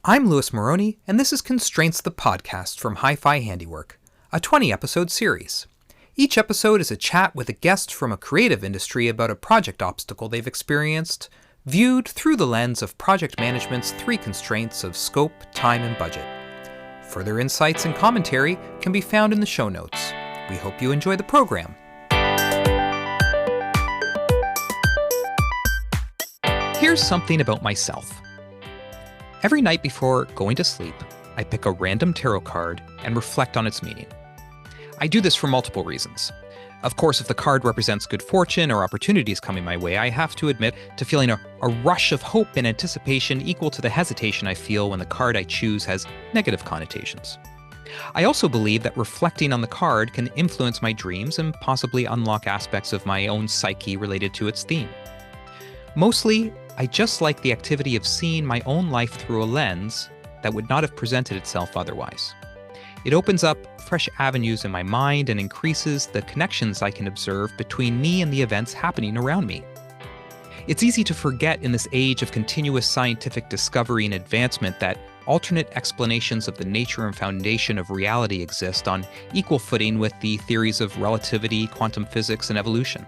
I'm Louis Moroni, and this is Constraints the Podcast from Hi-Fi Handiwork, a 20-episode series. Each episode is a chat with a guest from a creative industry about a project obstacle they've experienced, viewed through the lens of project management's three constraints of scope, time, and budget. Further insights and commentary can be found in the show notes. We hope you enjoy the program. Here's something about myself. Every night before going to sleep, I pick a random tarot card and reflect on its meaning. I do this for multiple reasons. Of course, if the card represents good fortune or opportunities coming my way, I have to admit to feeling a rush of hope and anticipation equal to the hesitation I feel when the card I choose has negative connotations. I also believe that reflecting on the card can influence my dreams and possibly unlock aspects of my own psyche related to its theme. Mostly, I just like the activity of seeing my own life through a lens that would not have presented itself otherwise. It opens up fresh avenues in my mind and increases the connections I can observe between me and the events happening around me. It's easy to forget in this age of continuous scientific discovery and advancement that alternate explanations of the nature and foundation of reality exist on equal footing with the theories of relativity, quantum physics, and evolution.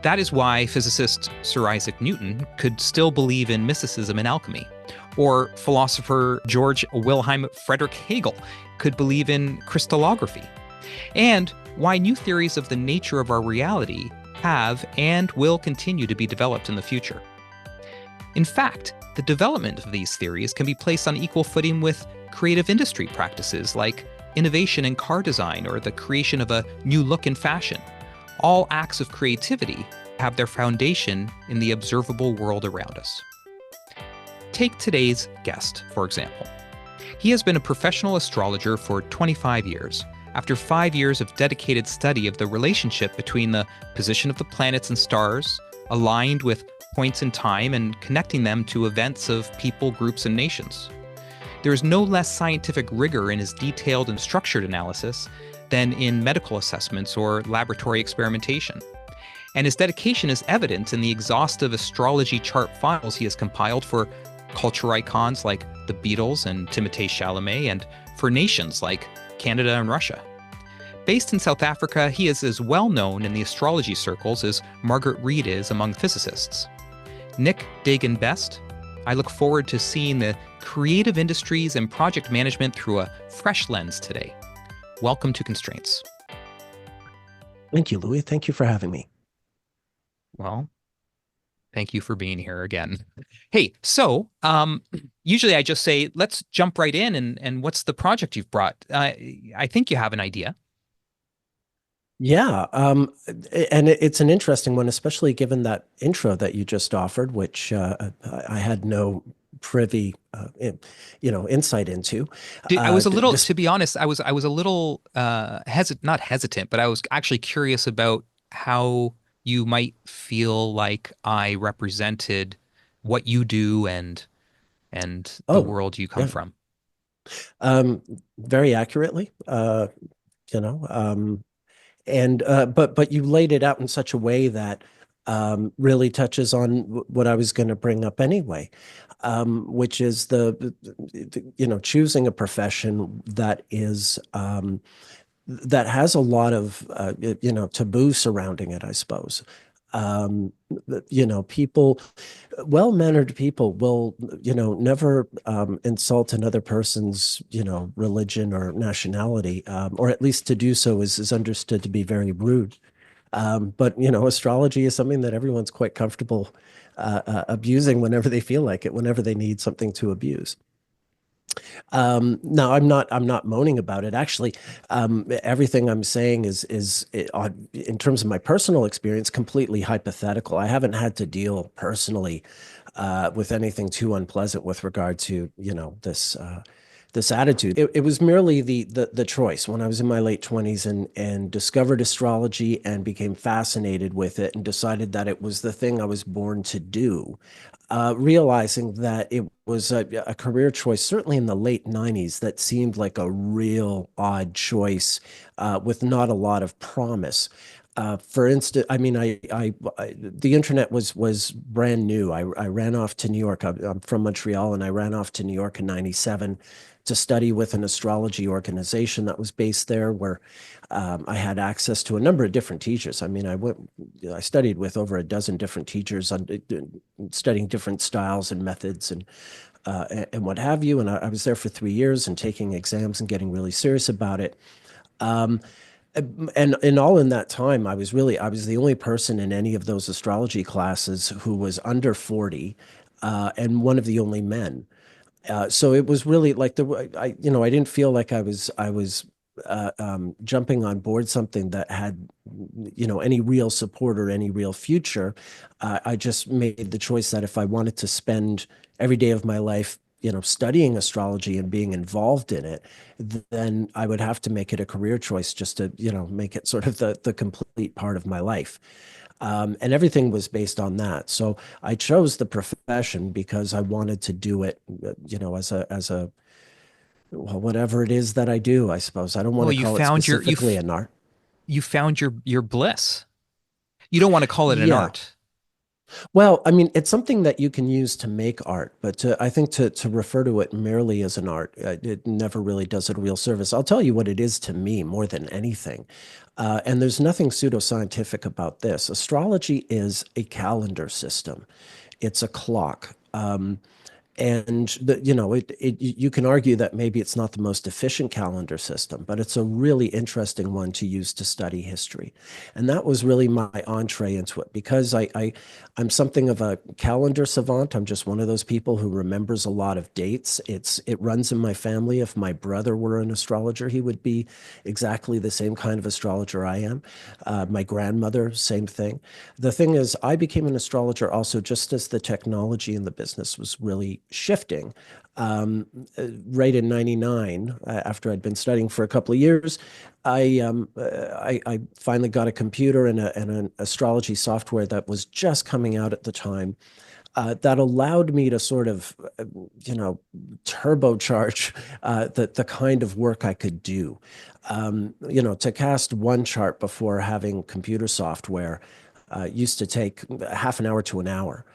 That is why physicist Sir Isaac Newton could still believe in mysticism and alchemy, or philosopher George Wilhelm Friedrich Hegel could believe in crystallography, and why new theories of the nature of our reality have and will continue to be developed in the future. In fact, the development of these theories can be placed on equal footing with creative industry practices like innovation in car design or the creation of a new look in fashion. All acts of creativity have their foundation in the observable world around us. Take today's guest, for example. He has been a professional astrologer for 25 years, after 5 years of dedicated study of the relationship between the position of the planets and stars, aligned with points in time and connecting them to events of people, groups, and nations. There is no less scientific rigor in his detailed and structured analysis than in medical assessments or laboratory experimentation. And his dedication is evident in the exhaustive astrology chart files he has compiled for culture icons like the Beatles and Timothée Chalamet, and for nations like Canada and Russia. Based in South Africa, he is as well known in the astrology circles as Margaret Reed is among physicists. Nick Dagan best, I look forward to seeing the creative industries and project management through a fresh lens today. Welcome to Constraints. Thank you, Louis. Thank you for having me. Well, thank you for being here again. Hey, so usually I just say, let's jump right in and what's the project you've brought? I think you have an idea. Yeah, and it's an interesting one, especially given that intro that you just offered, which I had no privy, insight into. I was a little, to be honest, I was a little not hesitant, but I was actually curious about how you might feel like I represented what you do and the world you come from. Very accurately, but you laid it out in such a way that really touches on what I was going to bring up anyway, which is choosing a profession that is that has a lot of taboo surrounding it, I suppose. People, well-mannered people will, never insult another person's, religion or nationality, or at least to do so is understood to be very rude. But astrology is something that everyone's quite comfortable abusing whenever they feel like it, whenever they need something to abuse. No, I'm not moaning about it. Actually, everything I'm saying is in terms of my personal experience, completely hypothetical. I haven't had to deal personally with anything too unpleasant with regard to, this attitude. It was merely the choice when I was in my late 20s and discovered astrology and became fascinated with it and decided that it was the thing I was born to do. Realizing that it was a career choice, certainly in the late 90s, that seemed like a real odd choice with not a lot of promise. For instance, I mean, the internet was brand new. I ran off to New York. I'm from Montreal, and I ran off to New York in '97 to study with an astrology organization that was based there, where I had access to a number of different teachers. I mean, I studied with over a dozen different teachers on studying different styles and methods and what have you. And I was there for 3 years and taking exams and getting really serious about it. Um, and all in that time, I was the only person in any of those astrology classes who was under 40, and one of the only men. So it was really like I didn't feel like I was jumping on board something that had, any real support or any real future. I just made the choice that if I wanted to spend every day of my life, studying astrology and being involved in it, then I would have to make it a career choice just to, make it sort of the complete part of my life. And everything was based on that. So I chose the profession because I wanted to do it, as a well, whatever it is that I do, I suppose. I don't want Well, to call it specifically an art. you found your bliss. You don't want to call it an Yeah. art. Well, I mean, it's something that you can use to make art, but I think to refer to it merely as an art, it never really does it a real service. I'll tell you what it is to me more than anything. And there's nothing pseudoscientific about this. Astrology is a calendar system. It's a clock. And you can argue that maybe it's not the most efficient calendar system, but it's a really interesting one to use to study history. And that was really my entree into it because I'm something of a calendar savant. I'm just one of those people who remembers a lot of dates. It runs in my family. If my brother were an astrologer, he would be exactly the same kind of astrologer I am. My grandmother, same thing. The thing is, I became an astrologer also just as the technology in the business was really shifting. Right in '99, after I'd been studying for a couple of years, I finally got a computer and an astrology software that was just coming out at the time. That allowed me to sort of, you know, turbocharge the kind of work I could do. To cast one chart before having computer software used to take half an hour to an hour.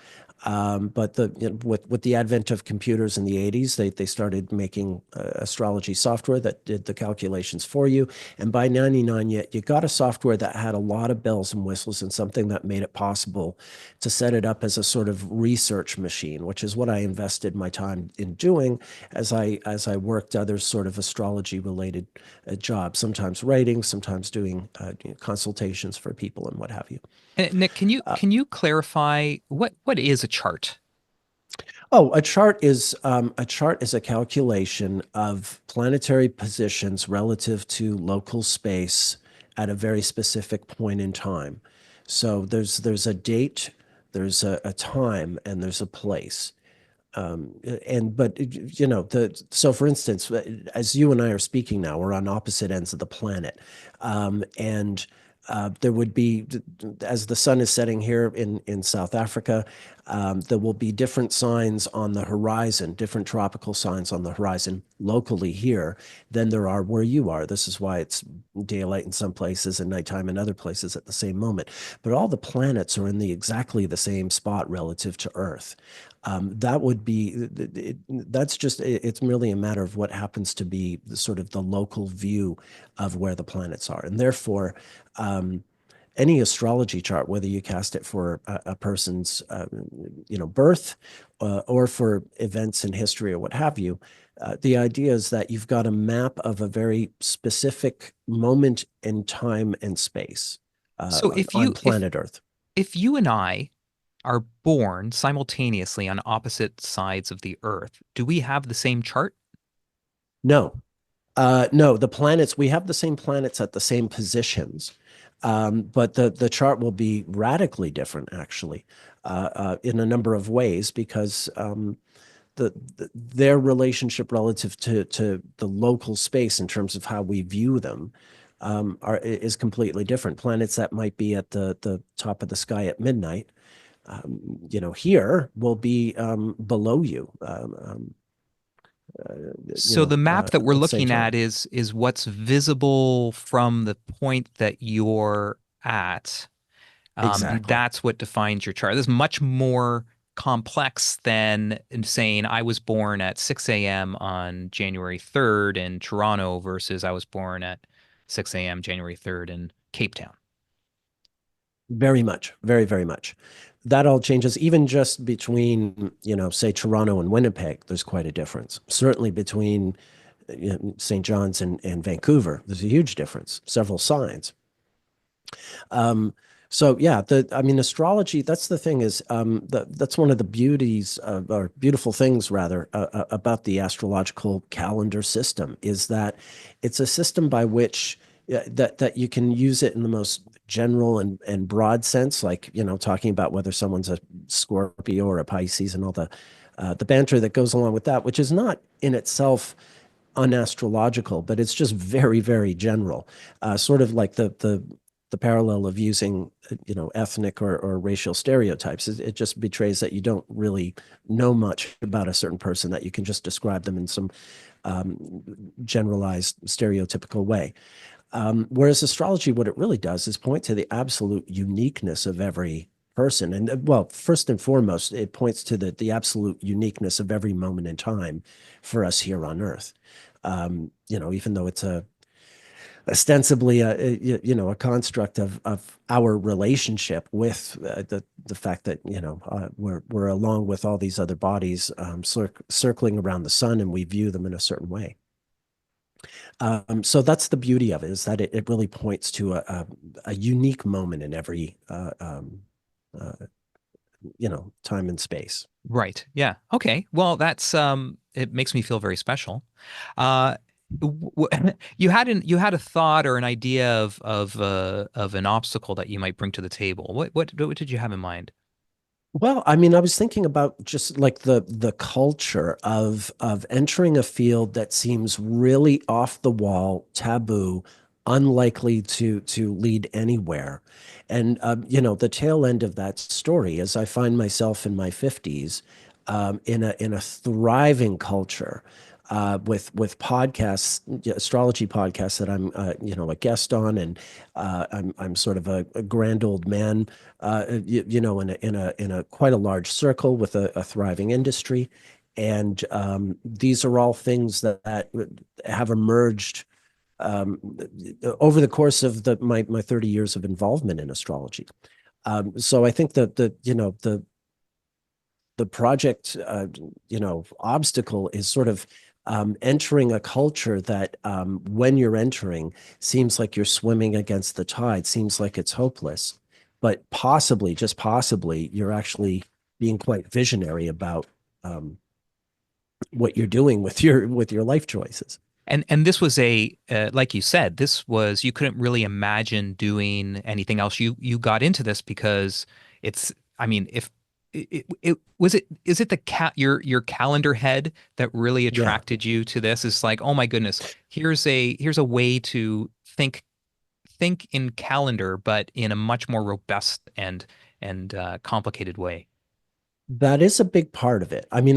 But with the advent of computers in the '80s, they started making astrology software that did the calculations for you. And by '99, you got a software that had a lot of bells and whistles and something that made it possible to set it up as a sort of research machine, which is what I invested my time in doing as I worked other sort of astrology related jobs, sometimes writing, sometimes doing consultations for people and what have you. And Nick, Uh, can you clarify what is a chart? Oh, a chart is a calculation of planetary positions relative to local space at a very specific point in time. So there's a date, there's a time, and there's a place. And but the so for instance, as you and I are speaking now, we're on opposite ends of the planet, and there would be, as the sun is setting here in South Africa, there will be different signs on the horizon, different tropical signs on the horizon locally here than there are where you are. This is why it's daylight in some places and nighttime in other places at the same moment. But all the planets are in the exactly the same spot relative to Earth. That would be that's just it's merely a matter of what happens to be sort of the local view of where the planets are, and therefore um, any astrology chart, whether you cast it for a person's birth or for events in history or what have you, the idea is that you've got a map of a very specific moment in time and space So on planet Earth. if you and I are born simultaneously on opposite sides of the Earth, do we have the same chart? No, no, the planets, we have the same planets at the same positions, but the chart will be radically different, actually, in a number of ways, because their relationship relative to the local space in terms of how we view them is completely different. Planets that might be at the top of the sky at midnight, here will be below you. So the map that we're At the same looking time. at is what's visible from the point that you're at, Exactly. that's what defines your chart. This is much more complex than in saying I was born at 6 a.m. on January 3rd in Toronto versus I was born at 6 a.m. January 3rd in Cape Town. Very much, very, very much. That all changes, even just between, say Toronto and Winnipeg, there's quite a difference. Certainly between St. John's and Vancouver, there's a huge difference, several signs. Um, so yeah, I mean, astrology, that's the thing is, that's one of the beauties or beautiful things rather, about the astrological calendar system is that it's a system by which that you can use it in the most general and broad sense, like, talking about whether someone's a Scorpio or a Pisces and all the banter that goes along with that, which is not in itself unastrological, but it's just very, very general. Sort of like the parallel of using, ethnic or racial stereotypes. It just betrays that you don't really know much about a certain person, that you can just describe them in some generalized, stereotypical way. Whereas astrology, what it really does is point to the absolute uniqueness of every person. And well, first and foremost, it points to the absolute uniqueness of every moment in time for us here on Earth. Even though it's ostensibly a construct of our relationship with the fact that we're along with all these other bodies circling around the sun, and we view them in a certain way. So that's the beauty of it, is that it really points to a unique moment in every uh, time and space. Right. Yeah. Okay. Well, that's it makes me feel very special. Uh you had a thought or an idea of an obstacle that you might bring to the table. What did you have in mind? Well, I mean, I was thinking about just like the culture of entering a field that seems really off the wall, taboo, unlikely to lead anywhere. And the tail end of that story is I find myself in my 50s, in a thriving culture, with podcasts, astrology podcasts that I'm a guest on, and I'm sort of a grand old man, in a quite a large circle with a thriving industry. And these are all things that have emerged um, over the course of my 30 years of involvement in astrology. So I think that the project obstacle is sort of entering a culture that, when you're entering, seems like you're swimming against the tide, seems like it's hopeless, but possibly, just possibly, you're actually being quite visionary about what you're doing with your life choices. And this was a like you said, this was you couldn't really imagine doing anything else. You got into this because it's I mean, if it was it is it the your calendar head that really Yeah. attracted you to this? It's like, oh my goodness, here's a way to think in calendar, but in a much more robust and complicated way. That is a big part of it. I mean,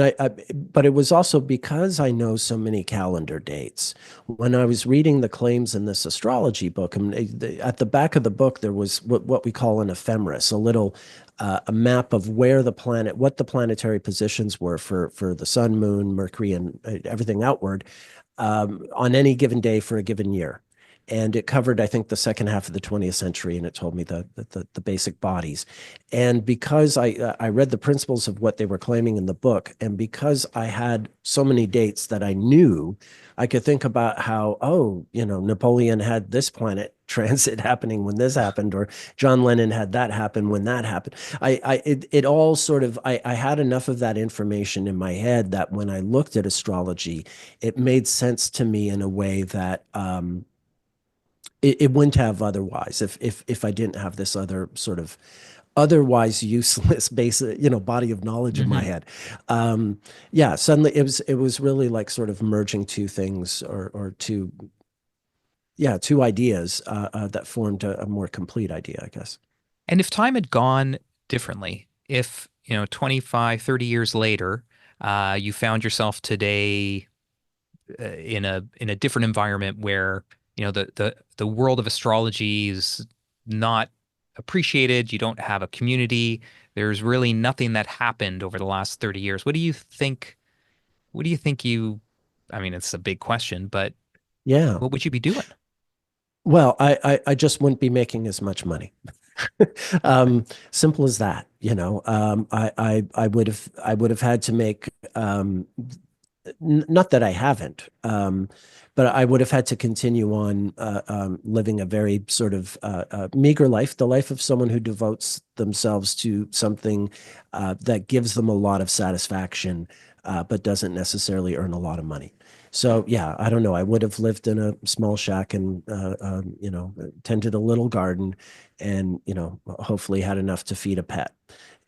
but it was also because I know so many calendar dates. When I was reading the claims in this astrology book, and at the back of the book, there was what we call an ephemeris, a map of what the planetary positions were for the sun, moon, Mercury, and everything outward, on any given day for a given year. And it covered, I think, the second half of the 20th century, and it told me the basic bodies. And because I read the principles of what they were claiming in the book, and because I had so many dates that I knew, I could think about how, oh, Napoleon had this planet transit happening when this happened, or John Lennon had that happen when that happened. It all sort of, I had enough of that information in my head that when I looked at astrology, it made sense to me in a way that it wouldn't have otherwise, if I didn't have this other sort of otherwise useless base, body of knowledge in my Hmm. head. Yeah, suddenly it was really like sort of merging two things, or two ideas that formed a more complete idea, I guess. And if time had gone differently, if, 25, 30 years later, you found yourself today in a different environment where, the world of astrology is not appreciated. You don't have a community. There's really nothing that happened over the last 30 years. What do you think I mean, it's a big question, but Yeah. what would you be doing? Well, I just wouldn't be making as much money. Simple as that, you know. I would have had to make not that I haven't, but I would have had to continue on living a very sort of meager life, the life of someone who devotes themselves to something that gives them a lot of satisfaction, but doesn't necessarily earn a lot of money. So yeah, I don't know. I would have lived in a small shack and you know, tended a little garden, and you know, hopefully had enough to feed a pet,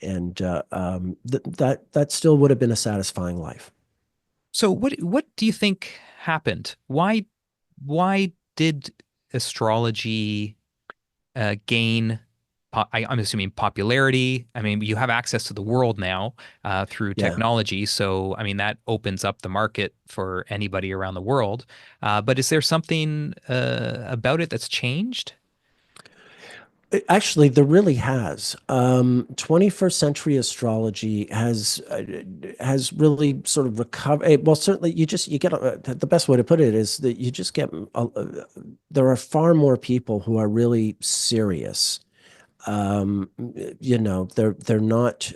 and that still would have been a satisfying life. So what do you think happened? Why did astrology gain I'm assuming popularity? I mean, you have access to the world now through Yeah. technology, so I mean that opens up the market for anybody around the world. But is there something about it that's changed? Actually, there really has. 21st century astrology has really sort of recovered. Well, certainly, you get the best way to put it is that you just get there are far more people who are really serious. Um, you know, they're not.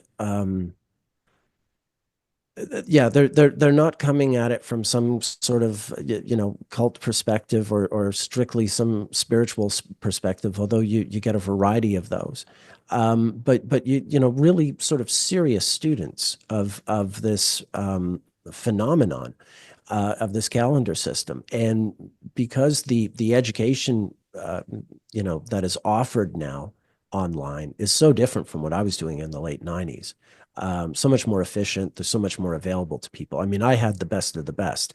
Yeah, they're not coming at it from some sort of you know, cult perspective, or strictly some spiritual perspective, although you get a variety of those. But you know, really sort of serious students of this phenomenon, of this calendar system. And because the education you know, that is offered now online is so different from what I was doing in the late 90s. So much more efficient. There's so much more available to people. I mean, I had the best of the best.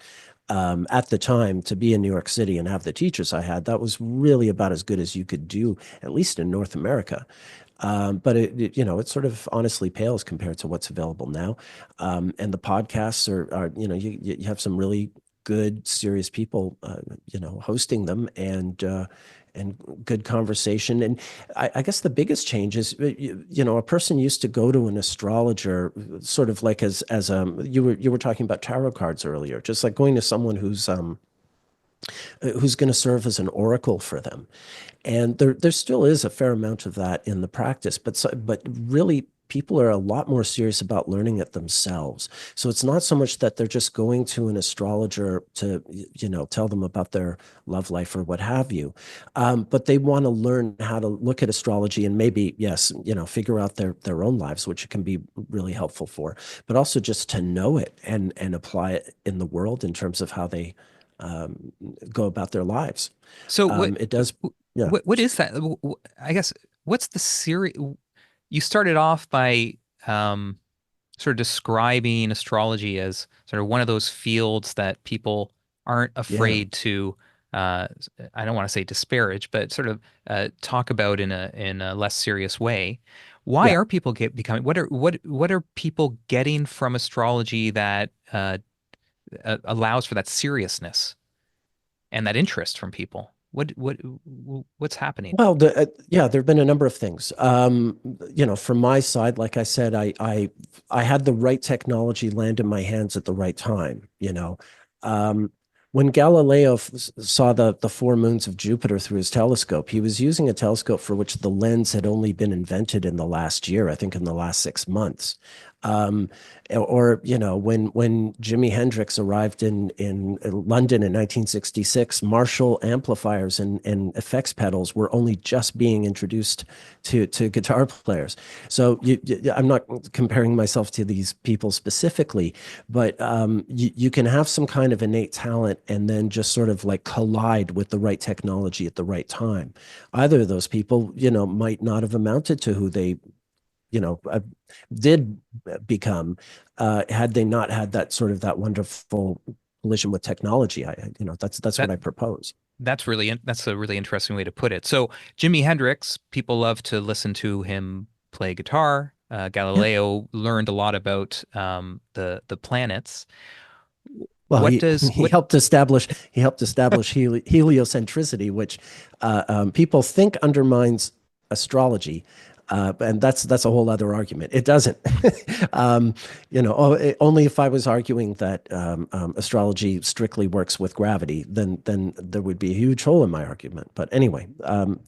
At the time, to be in New York City and have the teachers I had, that was really about as good as you could do, at least in North America. But you know, it sort of honestly pales compared to what's available now. And the podcasts are you know, you have some really good, serious people, you know, hosting them, and good conversation. And I guess the biggest change is, you know, a person used to go to an astrologer, sort of like as you were talking about tarot cards earlier, just like going to someone who's going to serve as an oracle for them. And there still is a fair amount of that in the practice, but really people are a lot more serious about learning it themselves. So it's not so much that they're just going to an astrologer to, you know, tell them about their love life or what have you, but they want to learn how to look at astrology and maybe, yes, you know, figure out their own lives, which it can be really helpful for, but also just to know it and apply it in the world in terms of how they go about their lives. So It does. Yeah. what is that? I guess what's the series? You started off by um, sort of describing astrology as sort of one of those fields that people aren't Yeah. afraid to, uh, I don't want to say disparage, but sort of talk about in a less serious way. Why Yeah. are people becoming, what are people getting from astrology that allows for that seriousness and that interest from people? What's happening? Well, yeah, there have been a number of things. You know, from my side, like I said, I had the right technology land in my hands at the right time. You know, um, when Galileo saw the four moons of Jupiter through his telescope, he was using a telescope for which the lens had only been invented in the last year, I think in the last 6 months. Um, or you know, when Jimi Hendrix arrived in London in 1966, Marshall amplifiers and effects pedals were only just being introduced to guitar players. So I'm not comparing myself to these people specifically, but you can have some kind of innate talent and then just sort of like collide with the right technology at the right time. Either of those people, you know, might not have amounted to who they, you know, did become, had they not had that sort of that wonderful collision with technology. You know, that's what That I propose. that's a really interesting way to put it. So Jimi Hendrix, people love to listen to him play guitar. Yeah. Galileo learned a lot about the planets. Well, What does he helped establish heliocentricity, which people think undermines astrology. And that's a whole other argument. It doesn't. Only if I was arguing that astrology strictly works with gravity, then there would be a huge hole in my argument. But anyway,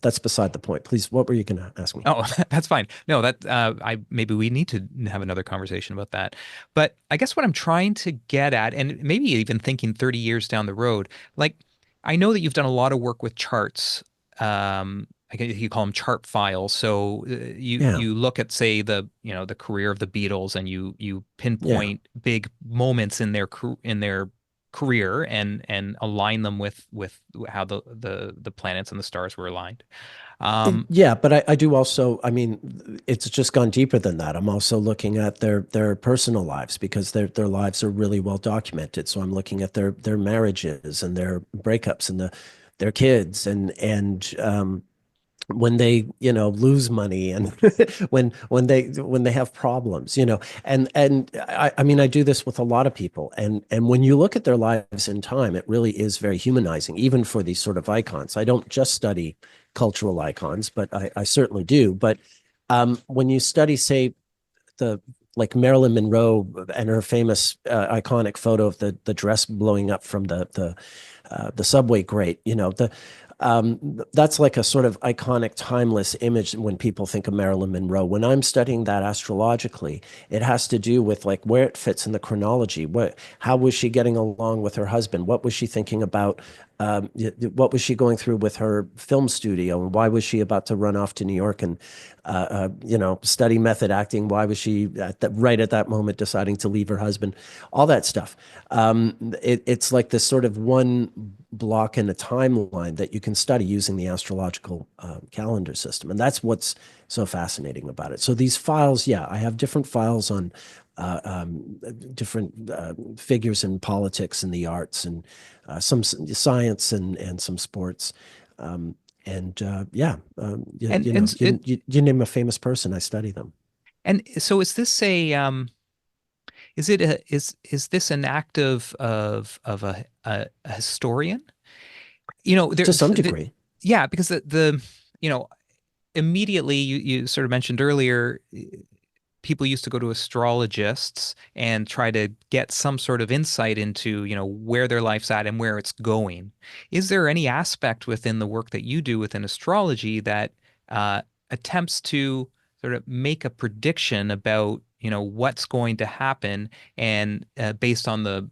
that's beside the point. Please, what were you going to ask me? Oh, that's fine. No, that I maybe we need to have another conversation about that. But I guess what I'm trying to get at, and maybe even thinking 30 years down the road, like I know that you've done a lot of work with charts. I guess you call them chart files. So you Yeah, you look at, say, the career of the Beatles, and you yeah. pinpoint big moments in their career and align them with how the planets and the stars were aligned. Um, Yeah, but I do also, I mean, it's just gone deeper than that. I'm also looking at their personal lives because their lives are really well documented. So I'm looking at their marriages and their breakups and their kids and when they lose money and when they have problems, and I mean I do this with a lot of people, and when you look at their lives in time, it really is very humanizing, even for these sort of icons. I don't just study cultural icons, but I certainly do. But when you study, say, the like Marilyn Monroe and her famous iconic photo of the dress blowing up from the subway grate, that's like a sort of iconic, timeless image when people think of Marilyn Monroe. When I'm studying that astrologically, it has to do with like where it fits in the chronology. How was she getting along with her husband? What was she thinking about? What was she going through with her film studio? And why was she about to run off to New York and, study method acting? Why was she right at that moment deciding to leave her husband? All that stuff. It's like this sort of one block in a timeline that you can study using the astrological calendar system. And that's what's so fascinating about it. So these files, yeah, I have different files on different figures in politics and the arts and some science and some sports. You, and you know, and you, you name a famous person, I study them. And so is this a is it a is this an act of a historian? To some degree. Yeah, because you know immediately you sort of mentioned earlier, people used to go to astrologists and try to get some sort of insight into, where their life's at and where it's going. Is there any aspect within the work that you do within astrology that attempts to sort of make a prediction about, what's going to happen, and based on the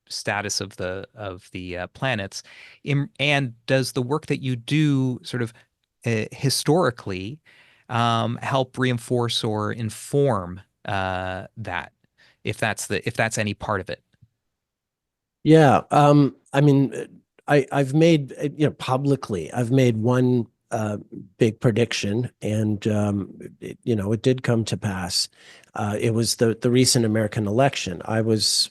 status of the planets, and does the work that you do sort of historically help reinforce or inform that, if that's any part of it? Yeah. I mean, I've made, publicly, I've made one big prediction, and it did come to pass. It was the recent American election. I was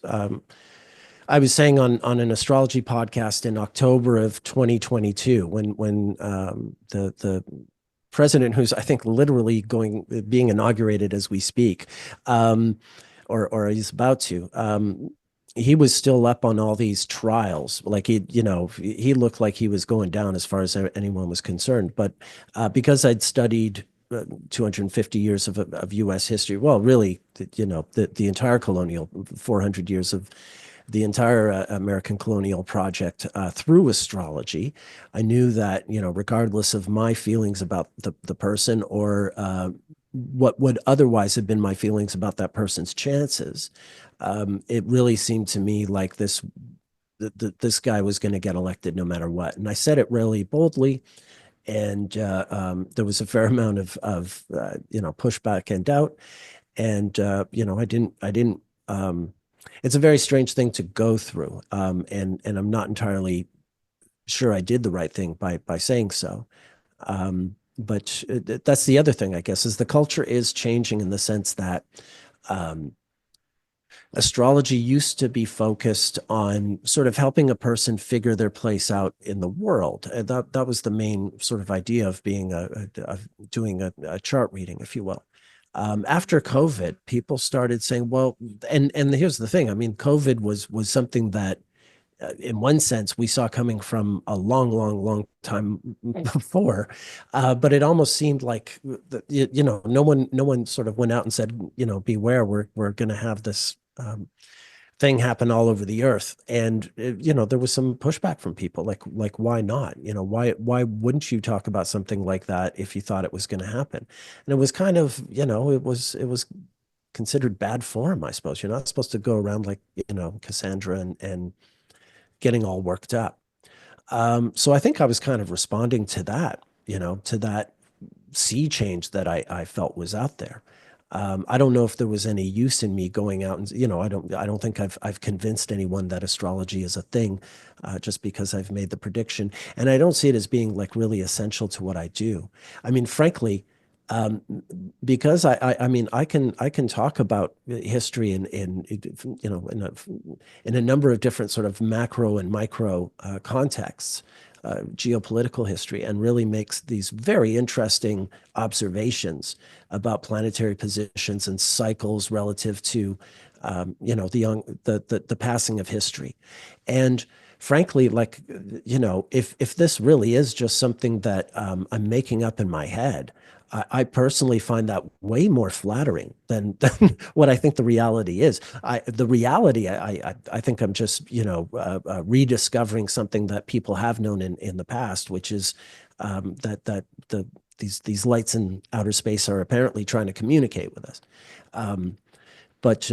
saying on an astrology podcast in October of 2022, when the president, who's I think literally being inaugurated as we speak, or he's about to. He was still up on all these trials. Like he looked like he was going down as far as anyone was concerned. But because I'd studied 250 years of U.S. history, well, really, the entire colonial 400 years of the entire American colonial project through astrology, I knew that, regardless of my feelings about the person or what would otherwise have been my feelings about that person's chances, it really seemed to me like this guy was going to get elected no matter what. And I said it really boldly, and there was a fair amount of pushback and doubt. And I didn't. It's a very strange thing to go through, and I'm not entirely sure I did the right thing by saying so. But that's the other thing, I guess, is the culture is changing in the sense that um, astrology used to be focused on sort of helping a person figure their place out in the world. And that was the main sort of idea of being doing a chart reading, if you will. After COVID, people started saying, well, and here's the thing. I mean, COVID was something that in one sense we saw coming from a long, long, long time before, but it almost seemed like no one sort of went out and said, beware, we're going to have this thing happen all over the earth. And there was some pushback from people, like why not? Why wouldn't you talk about something like that if you thought it was going to happen? And it was kind of, it was considered bad form, I suppose. You're not supposed to go around like, Cassandra and getting all worked up. So I think I was kind of responding to that, to that sea change that I felt was out there. I don't know if there was any use in me going out and, I don't think I've convinced anyone that astrology is a thing, just because I've made the prediction. And I don't see it as being like really essential to what I do. I mean, frankly, um, because I mean, I can talk about history in a number of different sort of macro and micro contexts, geopolitical history, and really makes these very interesting observations about planetary positions and cycles relative to the passing of history. And frankly, like, if this really is just something that I'm making up in my head, I personally find that way more flattering than what I think the reality is. The reality, I think I'm just, rediscovering something that people have known in the past, which is these lights in outer space are apparently trying to communicate with us. Um, but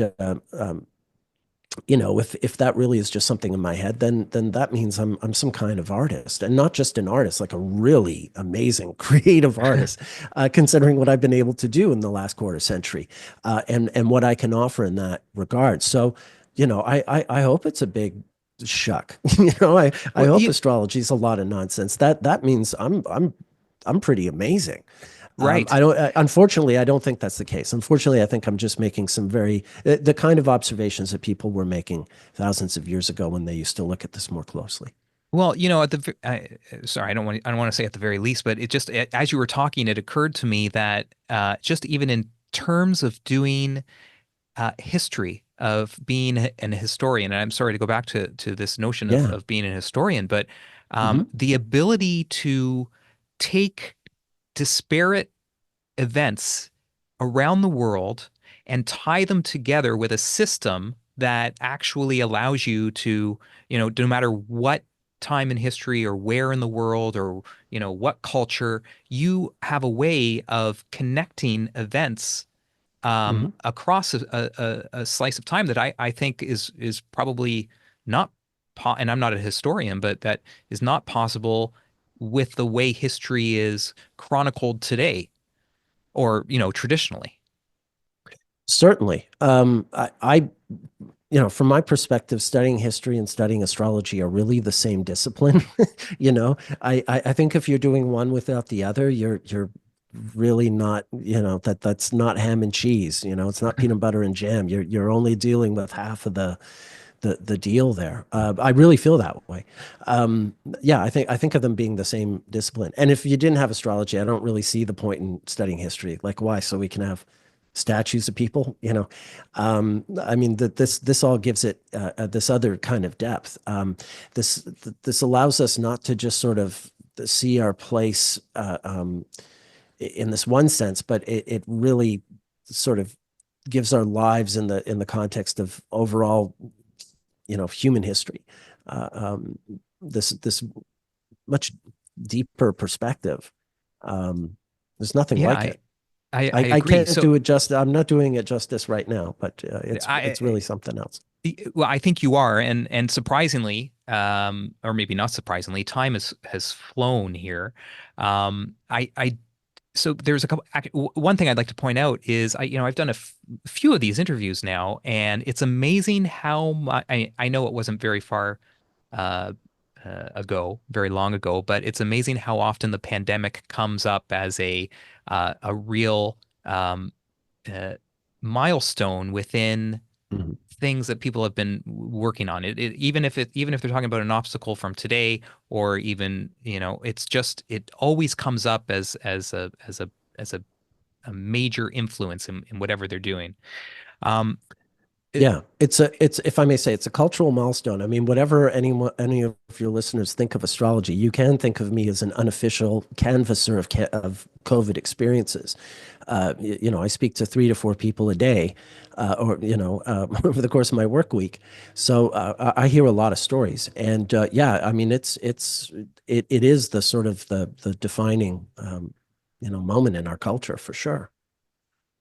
if that really is just something in my head, then that means I'm some kind of artist, and not just an artist, like a really amazing creative artist, considering what I've been able to do in the last quarter century, and what I can offer in that regard. So, I hope it's a big shuck. I Well, hope astrology is a lot of nonsense. That means I'm pretty amazing. right. I don't. Unfortunately, I don't think that's the case. Unfortunately, I think I'm just making some the kind of observations that people were making thousands of years ago when they used to look at this more closely. Well, sorry, I don't want to say at the very least, but as you were talking, it occurred to me that just even in terms of doing history of being an historian, and I'm sorry to go back to this notion of Yeah. being an historian, but Hmm. the ability to take disparate events around the world and tie them together with a system that actually allows you to, no matter what time in history or where in the world or, what culture, you have a way of connecting events Hmm. across a slice of time that I think is probably not and I'm not a historian, but that is not possible with the way history is chronicled today or traditionally. Certainly. From my perspective, studying history and studying astrology are really the same discipline. I think if you're doing one without the other, you're really not, that's not ham and cheese. It's not peanut butter and jam. You're only dealing with half of the deal there. I really feel that way. Yeah, I think of them being the same discipline. And if you didn't have astrology, I don't really see the point in studying history. Like, why? So we can have statues of people. I mean, this all gives it this other kind of depth. This allows us not to just sort of see our place in this one sense, but it really sort of gives our lives in the context of overall, human history. This much deeper perspective. There's nothing Yeah, like I it. I, I, I I agree. can't So do it just. I'm not doing it justice right now, but it's I really something else. well, I think you are, and surprisingly, or maybe not surprisingly, time has flown here. I so there's a couple. One thing I'd like to point out is I've done a few of these interviews now, and it's amazing how much I know it wasn't very far uh, ago, very long ago, but it's amazing how often the pandemic comes up as a real uh, milestone within Mhm. things that people have been working on. Even if they're talking about an obstacle from today, or even it's just it always comes up as a major influence in whatever they're doing. Um, Yeah, it's if I may say, it's a cultural milestone. I mean, whatever any of your listeners think of astrology, you can think of me as an unofficial canvasser of COVID experiences. I speak to 3 to 4 people a day, or over the course of my work week. So I hear a lot of stories, and yeah, I mean, it is the sort of the defining moment in our culture for sure.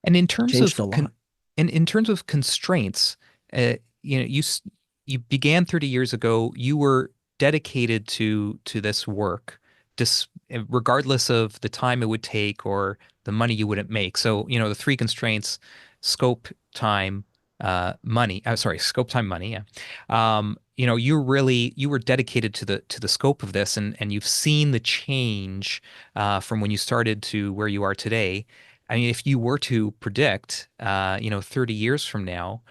And in terms Changed of a lot. in terms of constraints, uh, you began 30 years ago. You were dedicated to this work, regardless of the time it would take or the money you wouldn't make. So, the three constraints: scope, time, money. Sorry, scope, time, money. Yeah. You were dedicated to the scope of this, and you've seen the change from when you started to where you are today. I mean, if you were to predict, 30 years from now,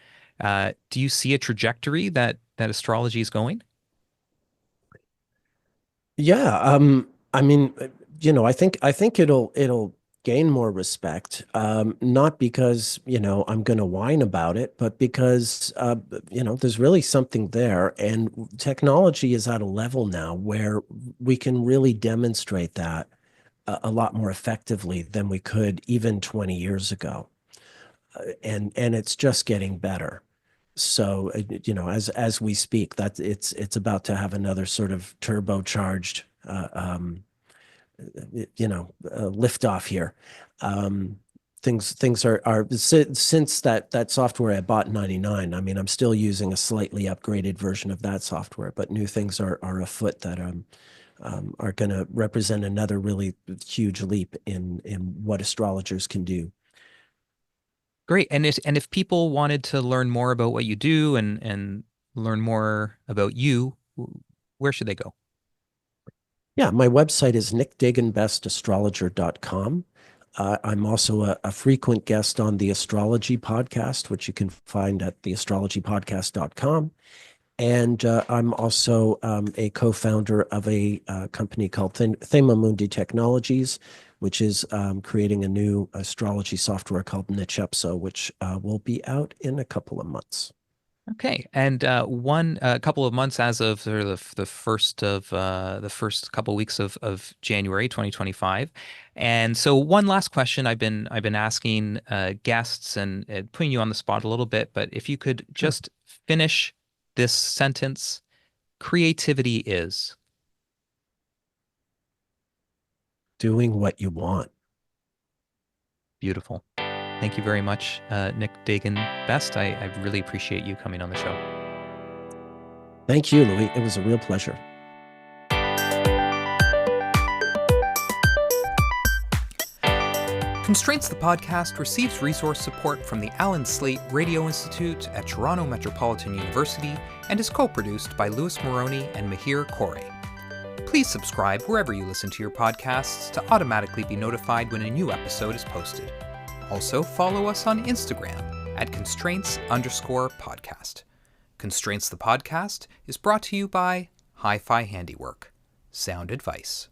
do you see a trajectory that astrology is going? Yeah, I mean, I think it'll gain more respect, not because, I'm going to whine about it, but because there's really something there, and technology is at a level now where we can really demonstrate that a lot more effectively than we could even 20 years ago. And it's just getting better. So, as we speak, that it's about to have another sort of turbocharged, liftoff here. Um, things are since that software I bought in '99. I mean, I'm still using a slightly upgraded version of that software, but new things are afoot that are going to represent another really huge leap in what astrologers can do. Great. And if people wanted to learn more about what you do and learn more about you, where should they go? Yeah, my website is nickdaganbestastrologer.com. I'm also a frequent guest on the Astrology podcast, which you can find at theastrologypodcast.com. And I'm also a co-founder of a company called Thema Mundi Technologies, which is creating a new astrology software called Nichepso, which will be out in a couple of months. Okay, and a couple of months as of sort of the first couple of weeks of January 2025. And so one last question I've been asking guests and putting you on the spot a little bit, but if you could Sure. just finish this sentence: creativity is Doing what you want. beautiful. Thank you very much, Nick Dagan Best. I really appreciate you coming on the show. Thank you, Louis. It was a real pleasure. Constraints the podcast receives resource support from the Alan Slate Radio Institute at Toronto Metropolitan University and is co-produced by Louis Moroney and Mihir Kore. Please subscribe wherever you listen to your podcasts to automatically be notified when a new episode is posted. Also, follow us on Instagram at constraints_podcast. Constraints the podcast is brought to you by Hi-Fi Handiwork. Sound advice.